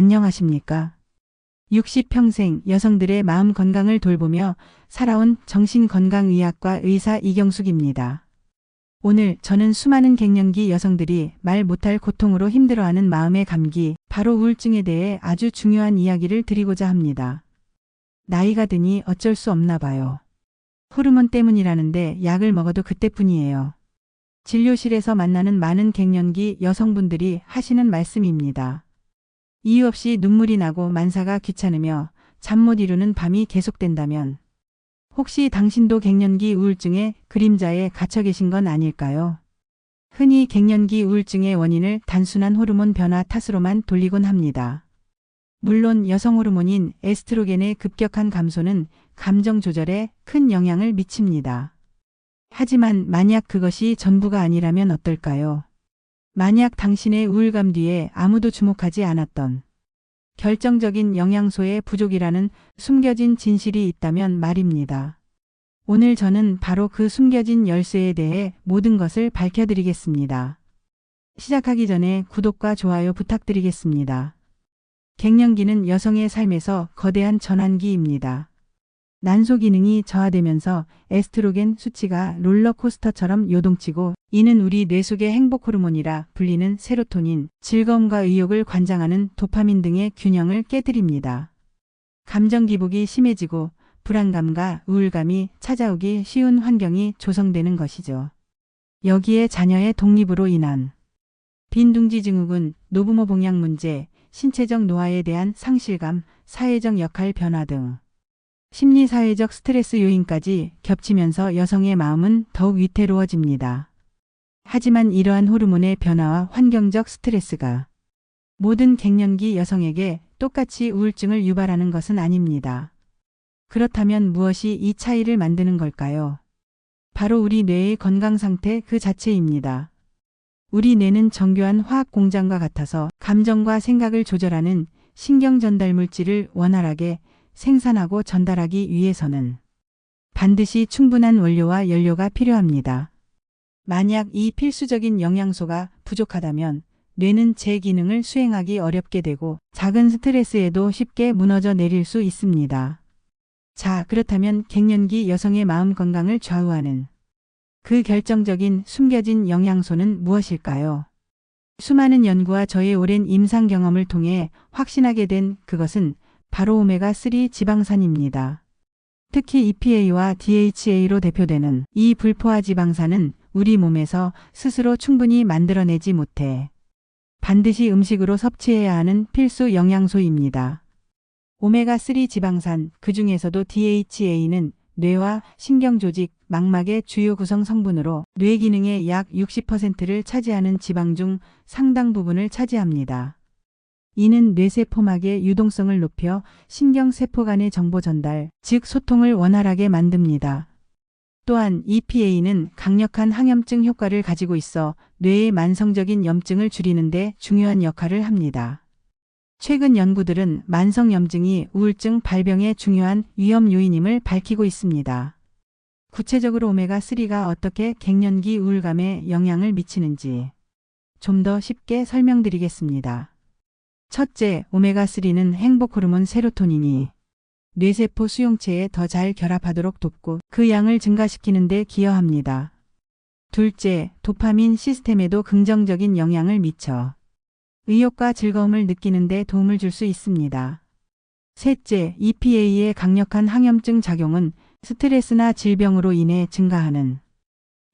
안녕하십니까? 60평생 여성들의 마음 건강을 돌보며 살아온 정신건강의학과 의사 이경숙입니다. 오늘 저는 수많은 갱년기 여성들이 말 못할 고통으로 힘들어하는 마음의 감기, 바로 우울증에 대해 아주 중요한 이야기를 드리고자 합니다. 나이가 드니 어쩔 수 없나 봐요. 호르몬 때문이라는데 약을 먹어도 그때뿐이에요. 진료실에서 만나는 많은 갱년기 여성분들이 하시는 말씀입니다. 이유 없이 눈물이 나고 만사가 귀찮으며 잠 못 이루는 밤이 계속된다면 혹시 당신도 갱년기 우울증의 그림자에 갇혀 계신 건 아닐까요? 흔히 갱년기 우울증의 원인을 단순한 호르몬 변화 탓으로만 돌리곤 합니다. 물론 여성 호르몬인 에스트로겐의 급격한 감소는 감정 조절에 큰 영향을 미칩니다. 하지만 만약 그것이 전부가 아니라면 어떨까요? 만약 당신의 우울감 뒤에 아무도 주목하지 않았던 결정적인 영양소의 부족이라는 숨겨진 진실이 있다면 말입니다. 오늘 저는 바로 그 숨겨진 열쇠에 대해 모든 것을 밝혀드리겠습니다. 시작하기 전에 구독과 좋아요 부탁드리겠습니다. 갱년기는 여성의 삶에서 거대한 전환기입니다. 난소 기능이 저하되면서 에스트로겐 수치가 롤러코스터처럼 요동치고, 이는 우리 뇌 속의 행복 호르몬이라 불리는 세로토닌, 즐거움과 의욕을 관장하는 도파민 등의 균형을 깨뜨립니다. 감정 기복이 심해지고 불안감과 우울감이 찾아오기 쉬운 환경이 조성되는 것이죠. 여기에 자녀의 독립으로 인한 빈둥지 증후군, 노부모 봉양 문제, 신체적 노화에 대한 상실감, 사회적 역할 변화 등 심리사회적 스트레스 요인까지 겹치면서 여성의 마음은 더욱 위태로워집니다. 하지만 이러한 호르몬의 변화와 환경적 스트레스가 모든 갱년기 여성에게 똑같이 우울증을 유발하는 것은 아닙니다. 그렇다면 무엇이 이 차이를 만드는 걸까요? 바로 우리 뇌의 건강 상태 그 자체입니다. 우리 뇌는 정교한 화학 공장과 같아서 감정과 생각을 조절하는 신경 전달 물질을 원활하게 생산하고 전달하기 위해서는 반드시 충분한 원료와 연료가 필요합니다. 만약 이 필수적인 영양소가 부족하다면 뇌는 제 기능을 수행하기 어렵게 되고 작은 스트레스에도 쉽게 무너져 내릴 수 있습니다. 자, 그렇다면 갱년기 여성의 마음 건강을 좌우하는 그 결정적인 숨겨진 영양소는 무엇일까요? 수많은 연구와 저의 오랜 임상 경험을 통해 확신하게 된 그것은 바로 오메가3 지방산입니다. 특히 EPA와 DHA로 대표되는 이 불포화 지방산은 우리 몸에서 스스로 충분히 만들어내지 못해 반드시 음식으로 섭취해야 하는 필수 영양소입니다. 오메가3 지방산, 그 중에서도 DHA는 뇌와 신경조직, 망막의 주요 구성 성분으로 뇌 기능의 약 60%를 차지하는 지방 중 상당 부분을 차지합니다. 이는 뇌세포막의 유동성을 높여 신경세포 간의 정보 전달, 즉 소통을 원활하게 만듭니다. 또한 EPA는 강력한 항염증 효과를 가지고 있어 뇌의 만성적인 염증을 줄이는 데 중요한 역할을 합니다. 최근 연구들은 만성염증이 우울증 발병의 중요한 위험 요인임을 밝히고 있습니다. 구체적으로 오메가3가 어떻게 갱년기 우울감에 영향을 미치는지 좀 더 쉽게 설명드리겠습니다. 첫째, 오메가3는 행복 호르몬 세로토닌이 뇌세포 수용체에 더 잘 결합하도록 돕고 그 양을 증가시키는 데 기여합니다. 둘째, 도파민 시스템에도 긍정적인 영향을 미쳐 의욕과 즐거움을 느끼는 데 도움을 줄 수 있습니다. 셋째, EPA의 강력한 항염증 작용은 스트레스나 질병으로 인해 증가하는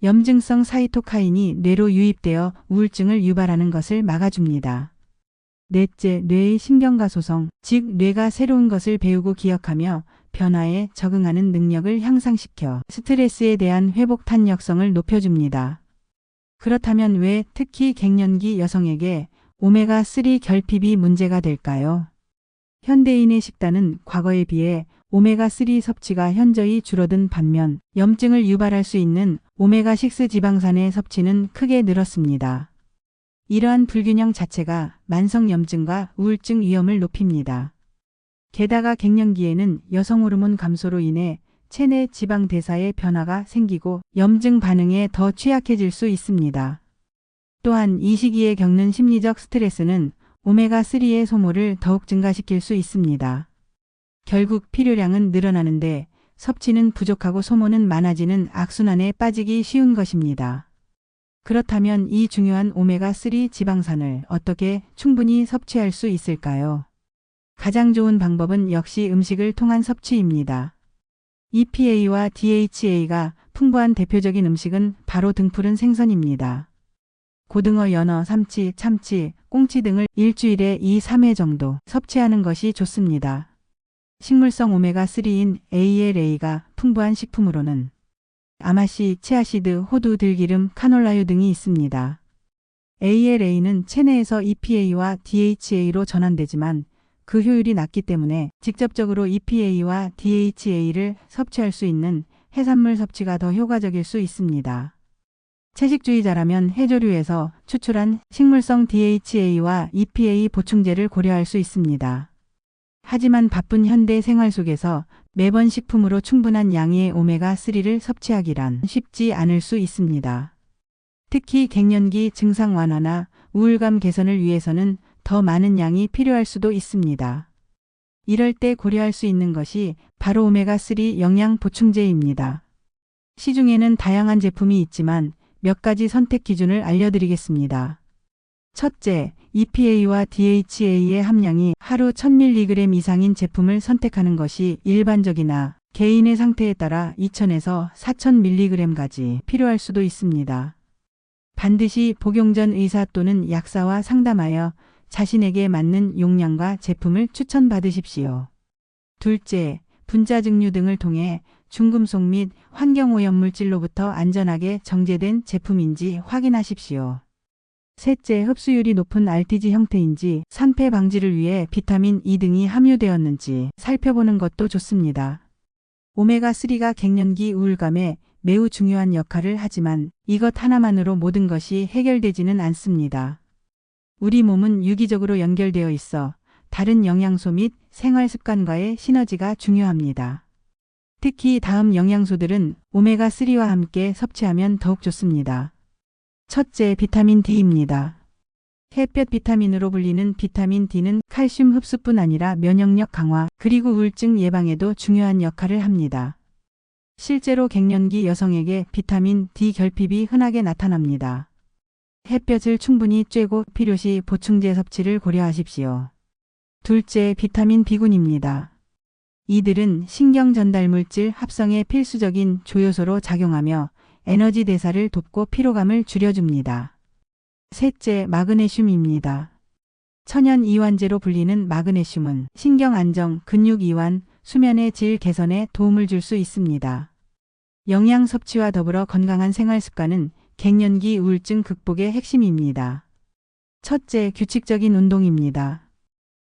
염증성 사이토카인이 뇌로 유입되어 우울증을 유발하는 것을 막아줍니다. 넷째, 뇌의 신경가 소성, 즉 뇌가 새로운 것을 배우고 기억하며 변화에 적응하는 능력을 향상시켜 스트레스에 대한 회복 탄력성을 높여줍니다. 그렇다면 왜 특히 갱년기 여성에게 오메가3 결핍이 문제가 될까요? 현대인의 식단은 과거에 비해 오메가3 섭취가 현저히 줄어든 반면 염증을 유발할 수 있는 오메가6 지방산의 섭취는 크게 늘었습니다. 이러한 불균형 자체가 만성염증과 우울증 위험을 높입니다. 게다가 갱년기에는 여성 호르몬 감소로 인해 체내 지방 대사의 변화가 생기고 염증 반응에 더 취약해질 수 있습니다. 또한 이 시기에 겪는 심리적 스트레스는 오메가3의 소모를 더욱 증가시킬 수 있습니다. 결국 필요량은 늘어나는데 섭취는 부족하고 소모는 많아지는 악순환에 빠지기 쉬운 것입니다. 그렇다면 이 중요한 오메가3 지방산을 어떻게 충분히 섭취할 수 있을까요? 가장 좋은 방법은 역시 음식을 통한 섭취입니다. EPA와 DHA가 풍부한 대표적인 음식은 바로 등푸른 생선입니다. 고등어, 연어, 삼치, 참치, 꽁치 등을 일주일에 2-3회 정도 섭취하는 것이 좋습니다. 식물성 오메가3인 ALA가 풍부한 식품으로는 아마씨, 치아씨드, 호두, 들기름, 카놀라유 등이 있습니다. ALA는 체내에서 EPA와 DHA로 전환되지만 그 효율이 낮기 때문에 직접적으로 EPA와 DHA를 섭취할 수 있는 해산물 섭취가 더 효과적일 수 있습니다. 채식주의자라면 해조류에서 추출한 식물성 DHA와 EPA 보충제를 고려할 수 있습니다. 하지만 바쁜 현대 생활 속에서 매번 식품으로 충분한 양의 오메가3를 섭취하기란 쉽지 않을 수 있습니다. 특히 갱년기 증상 완화나 우울감 개선을 위해서는 더 많은 양이 필요할 수도 있습니다. 이럴 때 고려할 수 있는 것이 바로 오메가3 영양 보충제입니다. 시중에는 다양한 제품이 있지만 몇 가지 선택 기준을 알려드리겠습니다. 첫째, EPA와 DHA의 함량이 하루 1000mg 이상인 제품을 선택하는 것이 일반적이나 개인의 상태에 따라 2000에서 4000mg까지 필요할 수도 있습니다. 반드시 복용 전 의사 또는 약사와 상담하여 자신에게 맞는 용량과 제품을 추천받으십시오. 둘째, 분자증류 등을 통해 중금속 및 환경오염물질로부터 안전하게 정제된 제품인지 확인하십시오. 셋째, 흡수율이 높은 RTG 형태인지 산패 방지를 위해 비타민 E 등이 함유되었는지 살펴보는 것도 좋습니다. 오메가3가 갱년기 우울감에 매우 중요한 역할을 하지만 이것 하나만으로 모든 것이 해결되지는 않습니다. 우리 몸은 유기적으로 연결되어 있어 다른 영양소 및 생활 습관과의 시너지가 중요합니다. 특히 다음 영양소들은 오메가3와 함께 섭취하면 더욱 좋습니다. 첫째, 비타민 D입니다. 햇볕 비타민으로 불리는 비타민 D는 칼슘 흡수뿐 아니라 면역력 강화 그리고 우울증 예방에도 중요한 역할을 합니다. 실제로 갱년기 여성에게 비타민 D 결핍이 흔하게 나타납니다. 햇볕을 충분히 쬐고 필요시 보충제 섭취를 고려하십시오. 둘째, 비타민 B군입니다. 이들은 신경 전달 물질 합성의 필수적인 조효소로 작용하며 에너지 대사를 돕고 피로감을 줄여줍니다. 셋째, 마그네슘입니다. 천연 이완제로 불리는 마그네슘은 신경 안정, 근육 이완, 수면의 질 개선에 도움을 줄 수 있습니다. 영양 섭취와 더불어 건강한 생활 습관은 갱년기 우울증 극복의 핵심입니다. 첫째, 규칙적인 운동입니다.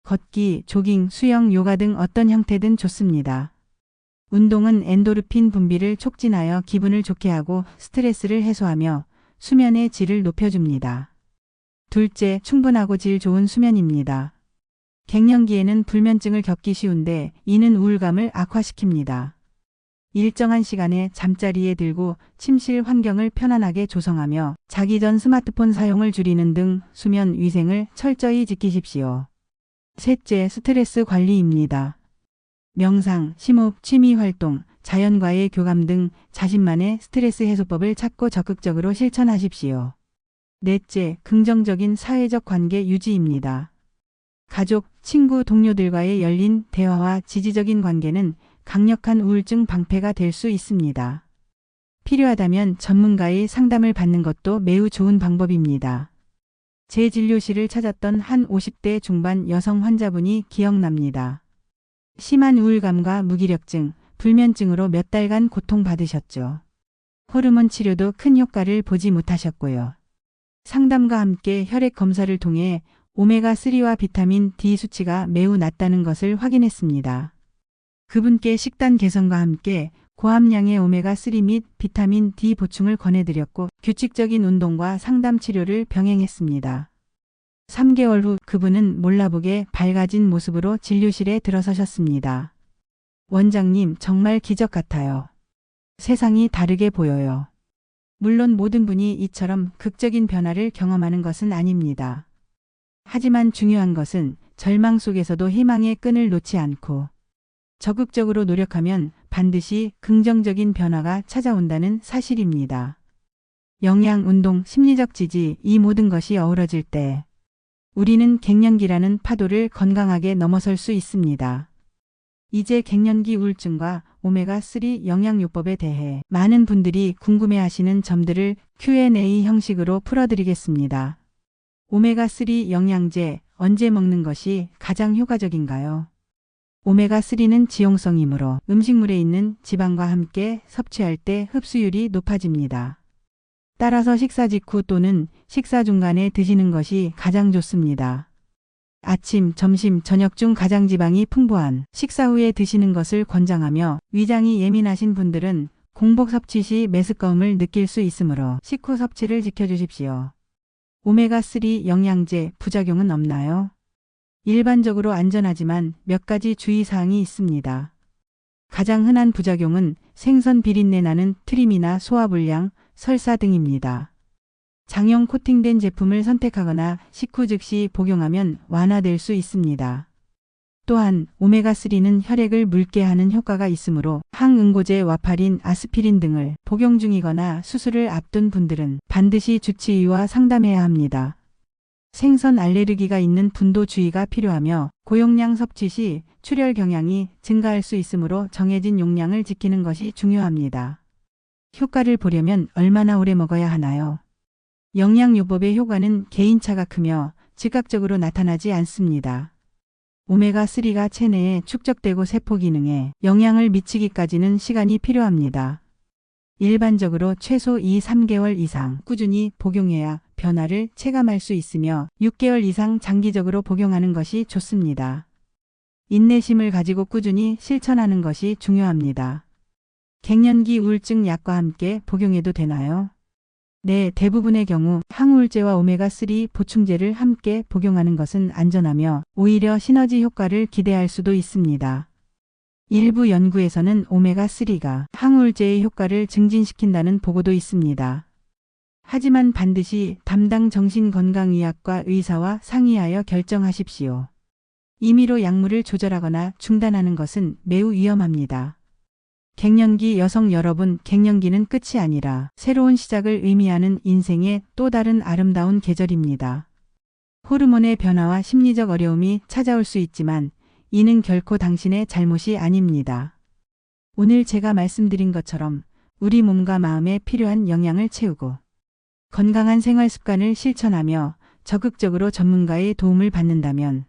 걷기, 조깅, 수영, 요가 등 어떤 형태든 좋습니다. 운동은 엔도르핀 분비를 촉진하여 기분을 좋게 하고 스트레스를 해소하며 수면의 질을 높여줍니다. 둘째, 충분하고 질 좋은 수면입니다. 갱년기에는 불면증을 겪기 쉬운데 이는 우울감을 악화시킵니다. 일정한 시간에 잠자리에 들고 침실 환경을 편안하게 조성하며 자기 전 스마트폰 사용을 줄이는 등 수면 위생을 철저히 지키십시오. 셋째, 스트레스 관리입니다. 명상, 심호흡, 취미 활동, 자연과의 교감 등 자신만의 스트레스 해소법을 찾고 적극적으로 실천하십시오. 넷째, 긍정적인 사회적 관계 유지입니다. 가족, 친구, 동료들과의 열린 대화와 지지적인 관계는 강력한 우울증 방패가 될 수 있습니다. 필요하다면 전문가의 상담을 받는 것도 매우 좋은 방법입니다. 제 진료실을 찾았던 한 50대 중반 여성 환자분이 기억납니다. 심한 우울감과 무기력증, 불면증으로 몇 달간 고통받으셨죠. 호르몬 치료도 큰 효과를 보지 못하셨고요. 상담과 함께 혈액 검사를 통해 오메가3와 비타민 D 수치가 매우 낮다는 것을 확인했습니다. 그분께 식단 개선과 함께 고함량의 오메가3 및 비타민 D 보충을 권해드렸고 규칙적인 운동과 상담 치료를 병행했습니다. 3개월 후 그분은 몰라보게 밝아진 모습으로 진료실에 들어서셨습니다. 원장님, 정말 기적 같아요. 세상이 다르게 보여요. 물론 모든 분이 이처럼 극적인 변화를 경험하는 것은 아닙니다. 하지만 중요한 것은 절망 속에서도 희망의 끈을 놓지 않고 적극적으로 노력하면 반드시 긍정적인 변화가 찾아온다는 사실입니다. 영양, 운동, 심리적 지지, 이 모든 것이 어우러질 때 우리는 갱년기라는 파도를 건강하게 넘어설 수 있습니다. 이제 갱년기 우울증과 오메가3 영양요법에 대해 많은 분들이 궁금해하시는 점들을 Q&A 형식으로 풀어드리겠습니다. 오메가3 영양제 언제 먹는 것이 가장 효과적인가요? 오메가3는 지용성이므로 음식물에 있는 지방과 함께 섭취할 때 흡수율이 높아집니다. 따라서 식사 직후 또는 식사 중간에 드시는 것이 가장 좋습니다. 아침, 점심, 저녁 중 가장 지방이 풍부한 식사 후에 드시는 것을 권장하며 위장이 예민하신 분들은 공복 섭취 시 메스꺼움을 느낄 수 있으므로 식후 섭취를 지켜주십시오. 오메가3 영양제 부작용은 없나요? 일반적으로 안전하지만 몇 가지 주의사항이 있습니다. 가장 흔한 부작용은 생선 비린내 나는 트림이나 소화불량, 설사 등입니다. 장염 코팅된 제품을 선택하거나 식후 즉시 복용하면 완화될 수 있습니다. 또한 오메가3는 혈액을 묽게 하는 효과가 있으므로 항응고제 와파린, 아스피린 등을 복용 중이거나 수술을 앞둔 분들은 반드시 주치의와 상담해야 합니다. 생선 알레르기가 있는 분도 주의가 필요하며 고용량 섭취 시 출혈 경향이 증가할 수 있으므로 정해진 용량을 지키는 것이 중요합니다. 효과를 보려면 얼마나 오래 먹어야 하나요? 영양요법의 효과는 개인차가 크며 즉각적으로 나타나지 않습니다. 오메가3가 체내에 축적되고 세포 기능에 영향을 미치기까지는 시간이 필요합니다. 일반적으로 최소 2-3개월 이상 꾸준히 복용해야 변화를 체감할 수 있으며 6개월 이상 장기적으로 복용하는 것이 좋습니다. 인내심을 가지고 꾸준히 실천하는 것이 중요합니다. 갱년기 우울증 약과 함께 복용해도 되나요? 네, 대부분의 경우 항우울제와 오메가3 보충제를 함께 복용하는 것은 안전하며 오히려 시너지 효과를 기대할 수도 있습니다. 일부 연구에서는 오메가3가 항우울제의 효과를 증진시킨다는 보고도 있습니다. 하지만 반드시 담당 정신건강의학과 의사와 상의하여 결정하십시오. 임의로 약물을 조절하거나 중단하는 것은 매우 위험합니다. 갱년기 여성 여러분, 갱년기는 끝이 아니라 새로운 시작을 의미하는 인생의 또 다른 아름다운 계절입니다. 호르몬의 변화와 심리적 어려움이 찾아올 수 있지만 이는 결코 당신의 잘못이 아닙니다. 오늘 제가 말씀드린 것처럼 우리 몸과 마음에 필요한 영양을 채우고 건강한 생활 습관을 실천하며 적극적으로 전문가의 도움을 받는다면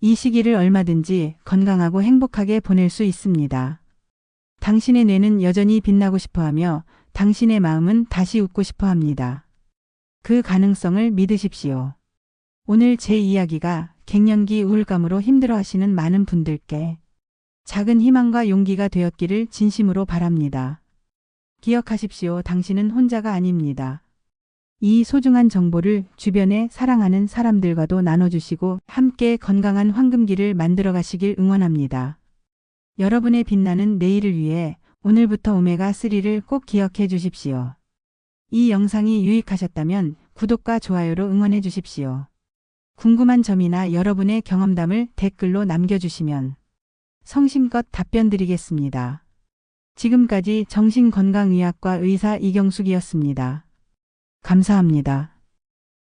이 시기를 얼마든지 건강하고 행복하게 보낼 수 있습니다. 당신의 뇌는 여전히 빛나고 싶어하며 당신의 마음은 다시 웃고 싶어합니다. 그 가능성을 믿으십시오. 오늘 제 이야기가 갱년기 우울감으로 힘들어하시는 많은 분들께 작은 희망과 용기가 되었기를 진심으로 바랍니다. 기억하십시오. 당신은 혼자가 아닙니다. 이 소중한 정보를 주변에 사랑하는 사람들과도 나눠주시고 함께 건강한 황금기를 만들어 가시길 응원합니다. 여러분의 빛나는 내일을 위해 오늘부터 오메가3를 꼭 기억해 주십시오. 이 영상이 유익하셨다면 구독과 좋아요로 응원해 주십시오. 궁금한 점이나 여러분의 경험담을 댓글로 남겨주시면 성심껏 답변 드리겠습니다. 지금까지 정신건강의학과 의사 이경숙이었습니다. 감사합니다.